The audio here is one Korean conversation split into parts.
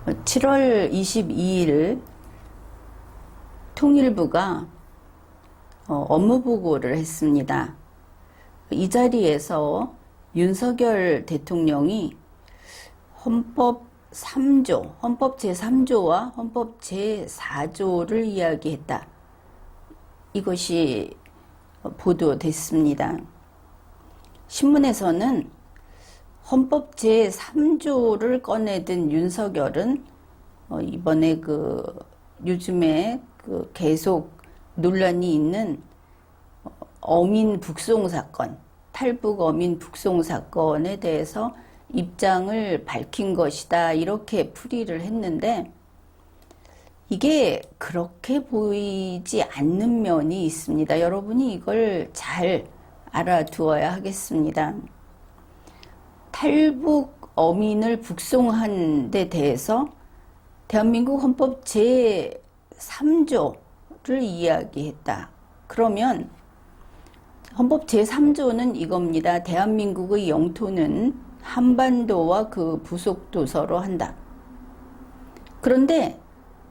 7월 22일 통일부가 업무 보고를 했습니다. 이 자리에서 윤석열 대통령이 헌법 3조, 헌법 제3조와 헌법 제4조를 이야기했다. 이것이 보도됐습니다. 신문에서는 헌법 제3조를 꺼내든 윤석열은 이번에 요즘에 계속 논란이 있는 어민 북송 사건, 탈북 어민 북송 사건에 대해서 입장을 밝힌 것이다. 이렇게 풀이를 했는데 이게 그렇게 보이지 않는 면이 있습니다. 여러분이 이걸 잘 알아두어야 하겠습니다. 탈북 어민을 북송한 데 대해서 대한민국 헌법 제3조를 이야기했다. 그러면 헌법 제3조는 이겁니다. 대한민국의 영토는 한반도와 그 부속도서로 한다. 그런데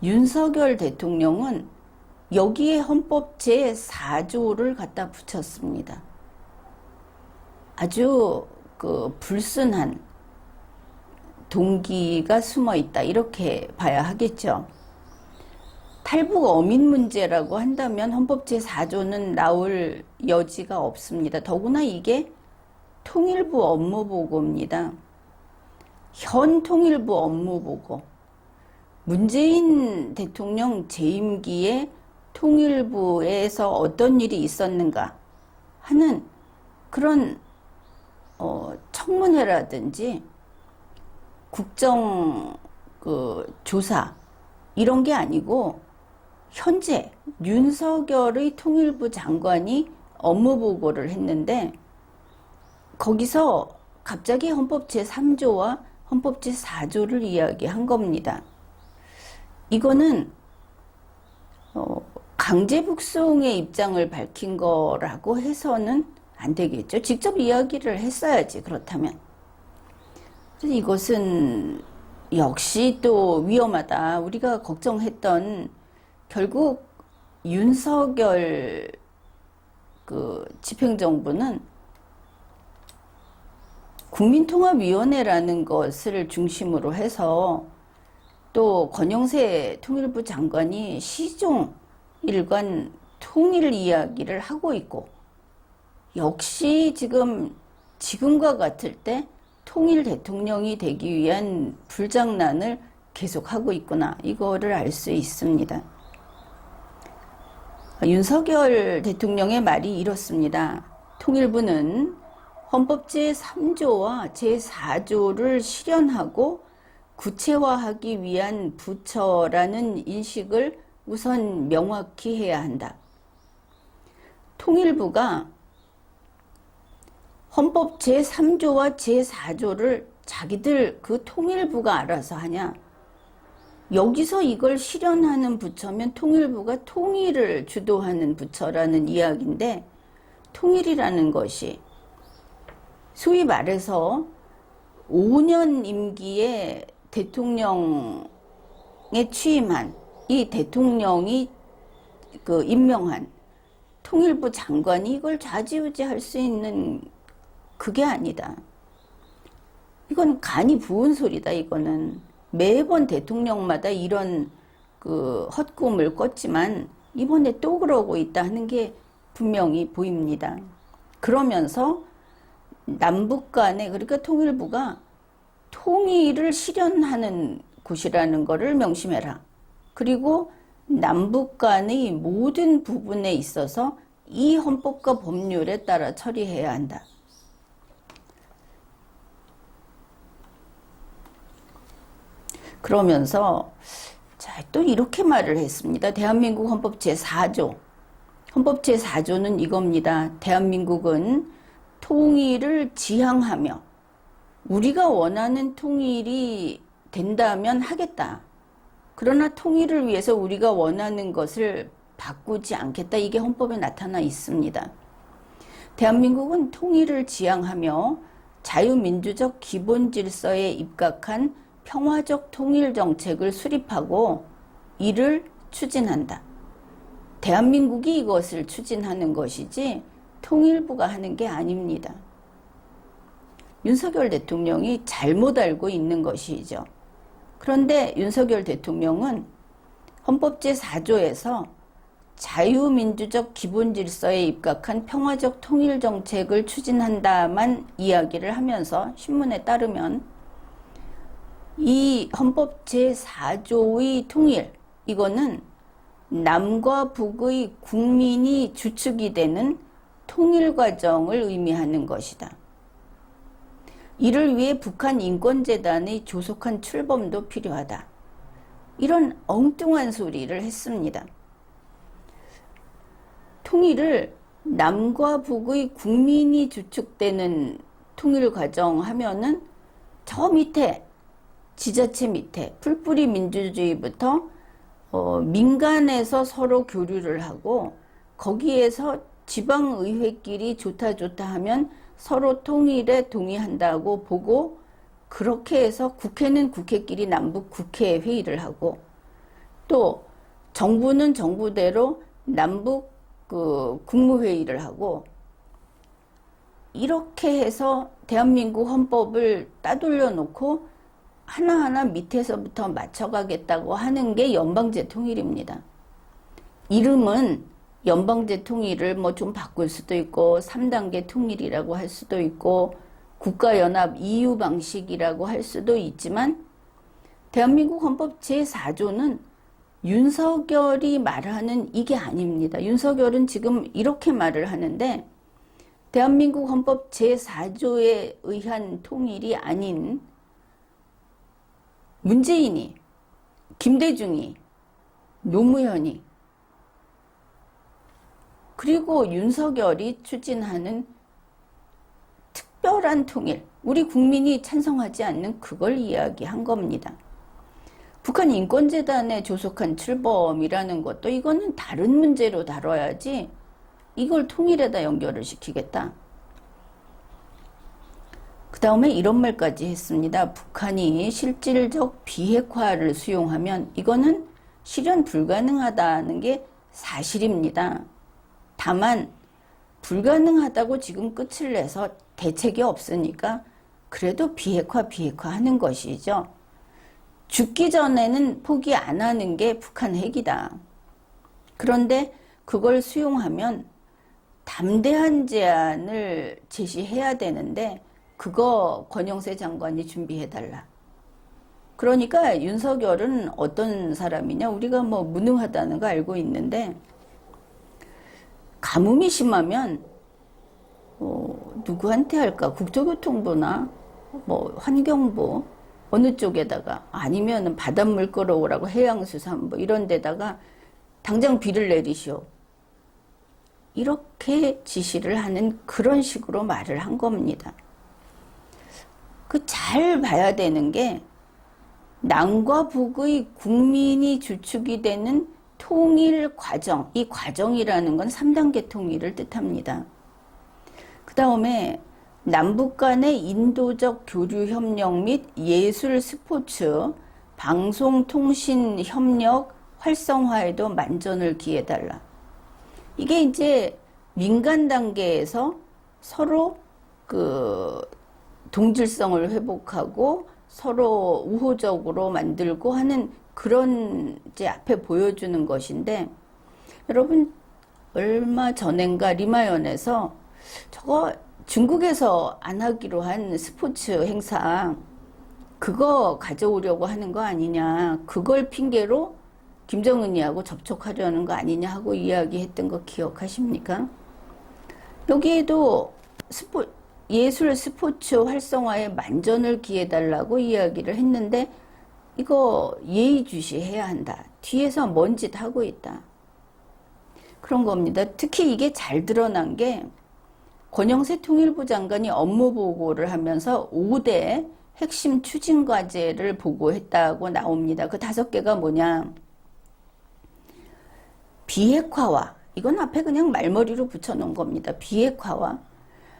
윤석열 대통령은 여기에 헌법 제4조를 갖다 붙였습니다. 아주 불순한 동기가 숨어 있다. 이렇게 봐야 하겠죠. 탈북 어민 문제라고 한다면 헌법 제4조는 나올 여지가 없습니다. 더구나 이게 통일부 업무 보고입니다. 현 통일부 업무 보고. 문재인 대통령 재임기에 통일부에서 어떤 일이 있었는가 하는 그런 청문회라든지 국정 조사 이런 게 아니고 현재 윤석열의 통일부 장관이 업무 보고를 했는데 거기서 갑자기 헌법 제3조와 헌법 제4조를 이야기한 겁니다. 이거는 강제 북송의 입장을 밝힌 거라고 해서는 안 되겠죠. 직접 이야기를 했어야지, 그렇다면. 그래서 이것은 역시 또 위험하다. 우리가 걱정했던 결국 윤석열 집행정부는 국민통합위원회라는 것을 중심으로 해서 또 권영세 통일부 장관이 시종 일관 통일 이야기를 하고 있고 역시 지금과 같을 때 통일 대통령이 되기 위한 불장난을 계속하고 있구나. 이거를 알 수 있습니다. 윤석열 대통령의 말이 이렇습니다. 통일부는 헌법 제3조와 제4조를 실현하고 구체화하기 위한 부처라는 인식을 우선 명확히 해야 한다. 통일부가 헌법 제3조와 제4조를 자기들 통일부가 알아서 하냐? 여기서 이걸 실현하는 부처면 통일부가 통일을 주도하는 부처라는 이야기인데 통일이라는 것이 소위 말해서 5년 임기에 대통령에 취임한 이 대통령이 임명한 통일부 장관이 이걸 좌지우지할 수 있는 그게 아니다. 이건 간이 부은 소리다. 이거는 매번 대통령마다 이런 헛꿈을 꿨지만 이번에 또 그러고 있다 하는 게 분명히 보입니다. 그러면서 남북 간에 그러니까 통일부가 통일을 실현하는 곳이라는 것을 명심해라. 그리고 남북 간의 모든 부분에 있어서 이 헌법과 법률에 따라 처리해야 한다. 그러면서 또 이렇게 말을 했습니다. 대한민국 헌법 제4조. 헌법 제4조는 이겁니다. 대한민국은 통일을 지향하며 우리가 원하는 통일이 된다면 하겠다. 그러나 통일을 위해서 우리가 원하는 것을 바꾸지 않겠다. 이게 헌법에 나타나 있습니다. 대한민국은 통일을 지향하며 자유민주적 기본 질서에 입각한 평화적 통일 정책을 수립하고 이를 추진한다. 대한민국이 이것을 추진하는 것이지 통일부가 하는 게 아닙니다. 윤석열 대통령이 잘못 알고 있는 것이죠. 그런데 윤석열 대통령은 헌법 제4조에서 자유민주적 기본질서에 입각한 평화적 통일정책을 추진한다만 이야기를 하면서 신문에 따르면 이 헌법 제4조의 통일, 이거는 남과 북의 국민이 주축이 되는 통일 과정을 의미하는 것이다. 이를 위해 북한 인권재단의 조속한 출범도 필요하다. 이런 엉뚱한 소리를 했습니다. 통일을 남과 북의 국민이 주축되는 통일 과정 하면은 저 밑에 지자체 밑에 풀뿌리 민주주의부터 민간에서 서로 교류를 하고 거기에서 지방의회끼리 좋다 하면 서로 통일에 동의한다고 보고 그렇게 해서 국회는 국회끼리 남북 국회 회의를 하고 또 정부는 정부대로 남북 국무회의를 하고 이렇게 해서 대한민국 헌법을 따돌려 놓고 하나하나 밑에서부터 맞춰가겠다고 하는 게 연방제 통일입니다. 이름은 연방제 통일을 뭐 좀 바꿀 수도 있고 3단계 통일이라고 할 수도 있고 국가연합 EU 방식이라고 할 수도 있지만 대한민국 헌법 제4조는 윤석열이 말하는 이게 아닙니다. 윤석열은 지금 이렇게 말을 하는데 대한민국 헌법 제4조에 의한 통일이 아닌 문재인이, 김대중이, 노무현이 그리고 윤석열이 추진하는 특별한 통일, 우리 국민이 찬성하지 않는 그걸 이야기한 겁니다. 북한 인권재단의 조속한 출범이라는 것도 이거는 다른 문제로 다뤄야지 이걸 통일에다 연결을 시키겠다. 그 다음에 이런 말까지 했습니다. 북한이 실질적 비핵화를 수용하면 이거는 실현 불가능하다는 게 사실입니다. 다만 불가능하다고 지금 끝을 내서 대책이 없으니까 그래도 비핵화 하는 것이죠. 죽기 전에는 포기 안 하는 게 북한 핵이다. 그런데 그걸 수용하면 담대한 제안을 제시해야 되는데 그거 권영세 장관이 준비해달라. 그러니까 윤석열은 어떤 사람이냐, 우리가 뭐 무능하다는 거 알고 있는데 가뭄이 심하면 누구한테 할까? 국토교통부나 뭐 환경부 어느 쪽에다가 아니면은 바닷물 끌어오라고 해양수산부 이런 데다가 당장 비를 내리시오. 이렇게 지시를 하는 그런 식으로 말을 한 겁니다. 그 잘 봐야 되는 게 남과 북의 국민이 주축이 되는 통일 과정, 이 과정이라는 건 3단계 통일을 뜻합니다. 그 다음에 남북 간의 인도적 교류 협력 및 예술 스포츠, 방송 통신 협력 활성화에도 만전을 기해달라. 이게 이제 민간 단계에서 서로 동질성을 회복하고 서로 우호적으로 만들고 하는 그런 이제 앞에 보여주는 것인데, 여러분 얼마 전인가 리마연에서 저거 중국에서 안 하기로 한 스포츠 행사 그거 가져오려고 하는 거 아니냐, 그걸 핑계로 김정은이하고 접촉하려는 거 아니냐 하고 이야기했던 거 기억하십니까? 여기에도 예술 스포츠 활성화에 만전을 기해달라고 이야기를 했는데 이거 예의주시해야 한다. 뒤에서 뭔 짓 하고 있다. 그런 겁니다. 특히 이게 잘 드러난 게 권영세 통일부 장관이 업무 보고를 하면서 5대 핵심 추진 과제를 보고했다고 나옵니다. 그 5개가 뭐냐? 비핵화와, 이건 앞에 그냥 말머리로 붙여놓은 겁니다. 비핵화와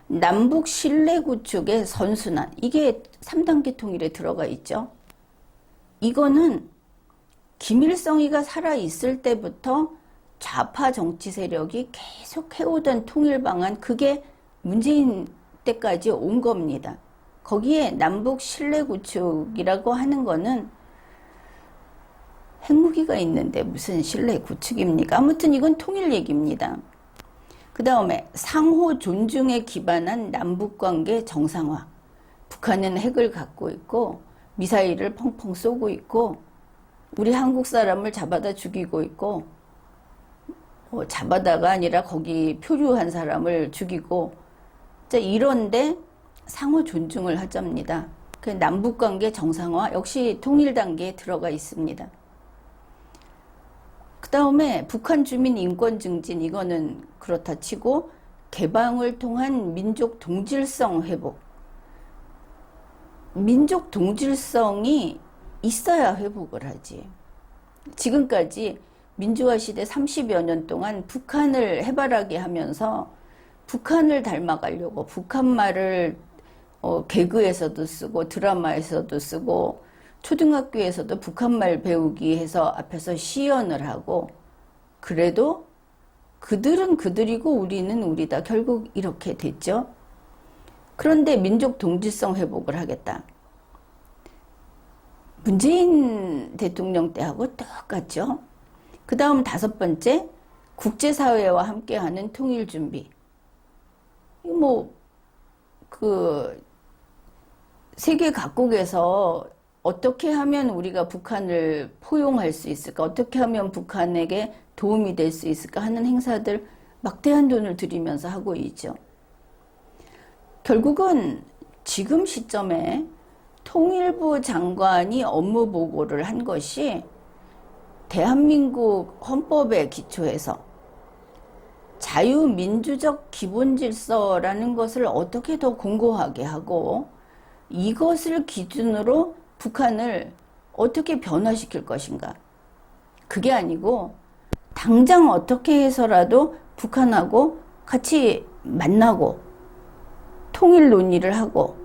남북 신뢰 구축의 선순환, 이게 3단계 통일에 들어가 있죠. 이거는 김일성이가 살아있을 때부터 좌파 정치 세력이 계속 해오던 통일 방안, 그게 문재인 때까지 온 겁니다. 거기에 남북 신뢰 구축이라고 하는 거는 핵무기가 있는데 무슨 신뢰 구축입니까? 아무튼 이건 통일 얘기입니다. 그 다음에 상호 존중에 기반한 남북관계 정상화. 북한은 핵을 갖고 있고 미사일을 펑펑 쏘고 있고 우리 한국 사람을 잡아다 죽이고 있고, 잡아다가 아니라 거기 표류한 사람을 죽이고, 자, 이런데 상호 존중을 하자입니다. 그 남북관계 정상화 역시 통일 단계에 들어가 있습니다. 그 다음에 북한 주민 인권 증진, 이거는 그렇다 치고 개방을 통한 민족 동질성 회복. 민족 동질성이 있어야 회복을 하지. 지금까지 민주화 시대 30여 년 동안 북한을 해바라기 하면서 북한을 닮아가려고 북한 말을 개그에서도 쓰고 드라마에서도 쓰고 초등학교에서도 북한말 배우기 해서 앞에서 시연을 하고, 그래도 그들은 그들이고 우리는 우리다. 결국 이렇게 됐죠. 그런데 민족 동질성 회복을 하겠다. 문재인 대통령 때하고 똑같죠. 그 다음 5번째, 국제사회와 함께하는 통일 준비. 세계 각국에서 어떻게 하면 우리가 북한을 포용할 수 있을까? 어떻게 하면 북한에게 도움이 될 수 있을까? 하는 행사들 막대한 돈을 들이면서 하고 있죠. 결국은 지금 시점에 통일부 장관이 업무 보고를 한 것이 대한민국 헌법에 기초해서 자유민주적 기본질서라는 것을 어떻게 더 공고하게 하고, 이것을 기준으로 북한을 어떻게 변화시킬 것인가. 그게 아니고 당장 어떻게 해서라도 북한하고 같이 만나고 통일 논의를 하고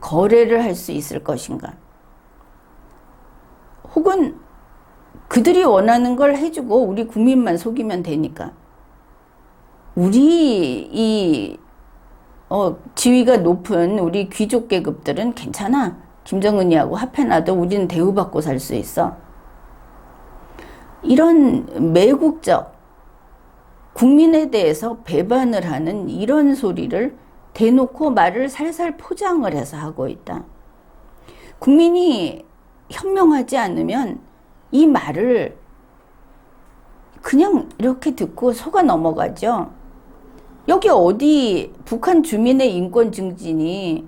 거래를 할 수 있을 것인가. 혹은 그들이 원하는 걸 해주고 우리 국민만 속이면 되니까. 우리 지위가 높은 우리 귀족 계급들은 괜찮아. 김정은이하고 합해놔도 우리는 대우받고 살 수 있어. 이런 매국적 국민에 대해서 배반을 하는 이런 소리를 대놓고 말을 살살 포장을 해서 하고 있다. 국민이 현명하지 않으면 이 말을 그냥 이렇게 듣고 속아 넘어가죠. 여기 어디 북한 주민의 인권 증진이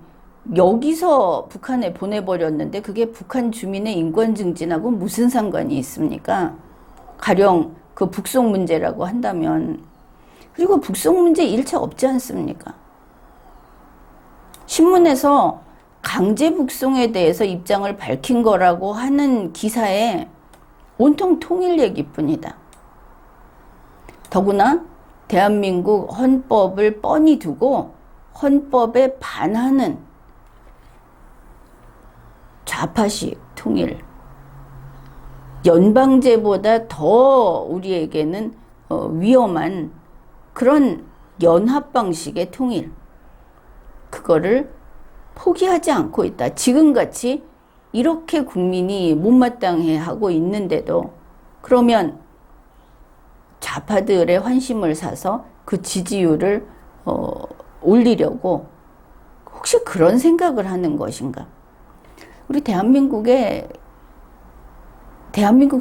여기서 북한에 보내버렸는데 그게 북한 주민의 인권 증진하고 무슨 상관이 있습니까? 가령 그 북송 문제라고 한다면. 그리고 북송 문제 일체 없지 않습니까? 신문에서 강제 북송에 대해서 입장을 밝힌 거라고 하는 기사에 온통 통일 얘기뿐이다. 더구나 대한민국 헌법을 뻔히 두고 헌법에 반하는 좌파식 통일, 연방제보다 더 우리에게는 위험한 그런 연합 방식의 통일, 그거를 포기하지 않고 있다. 지금같이 이렇게 국민이 못마땅해 하고 있는데도, 그러면 좌파들의 환심을 사서 그 지지율을 올리려고 혹시 그런 생각을 하는 것인가? 우리 대한민국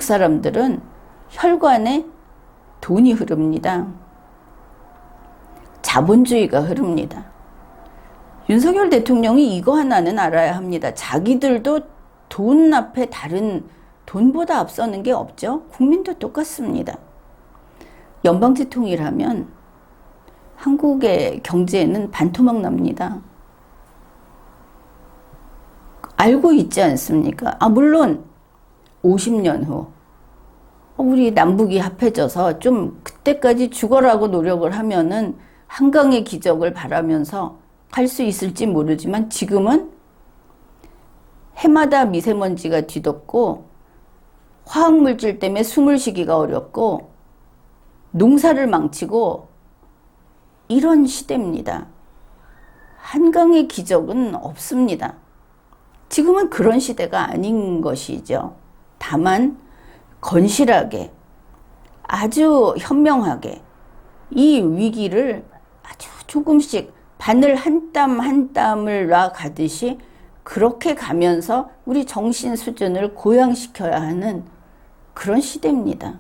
사람들은 혈관에 돈이 흐릅니다. 자본주의가 흐릅니다. 윤석열 대통령이 이거 하나는 알아야 합니다. 자기들도 돈 앞에 다른 돈보다 앞서는 게 없죠. 국민도 똑같습니다. 연방제 통일하면 한국의 경제는 반토막 납니다. 알고 있지 않습니까? 물론 50년 후 우리 남북이 합해져서 좀 그때까지 죽어라고 노력을 하면은 한강의 기적을 바라면서 갈 수 있을지 모르지만, 지금은 해마다 미세먼지가 뒤덮고 화학물질 때문에 숨을 쉬기가 어렵고 농사를 망치고 이런 시대입니다. 한강의 기적은 없습니다. 지금은 그런 시대가 아닌 것이죠. 다만 건실하게 아주 현명하게 이 위기를 아주 조금씩 바늘 한 땀 한 땀을 놔 가듯이 그렇게 가면서 우리 정신 수준을 고양시켜야 하는 그런 시대입니다.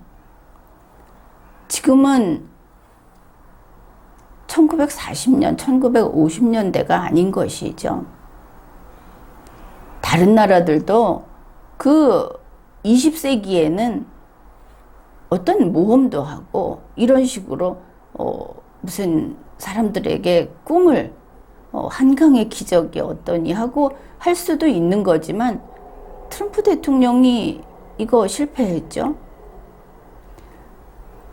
지금은 1940년, 1950년대가 아닌 것이죠. 다른 나라들도 그 20세기에는 어떤 모험도 하고 이런 식으로 무슨 사람들에게 꿈을 한강의 기적이 어떠니 하고 할 수도 있는 거지만 트럼프 대통령이 이거 실패했죠.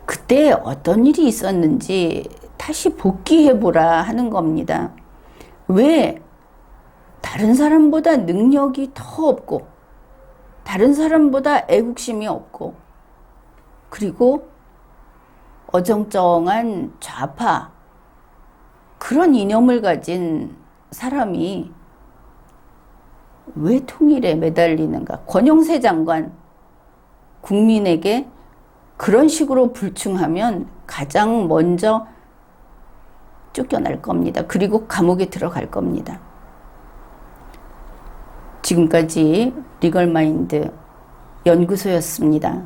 그때 어떤 일이 있었는지 다시 복귀해보라 하는 겁니다. 왜 다른 사람보다 능력이 더 없고 다른 사람보다 애국심이 없고 그리고 어정쩡한 좌파 그런 이념을 가진 사람이 왜 통일에 매달리는가? 권영세 장관 국민에게 그런 식으로 불충하면 가장 먼저 쫓겨날 겁니다. 그리고 감옥에 들어갈 겁니다. 지금까지 리걸마인드 연구소였습니다.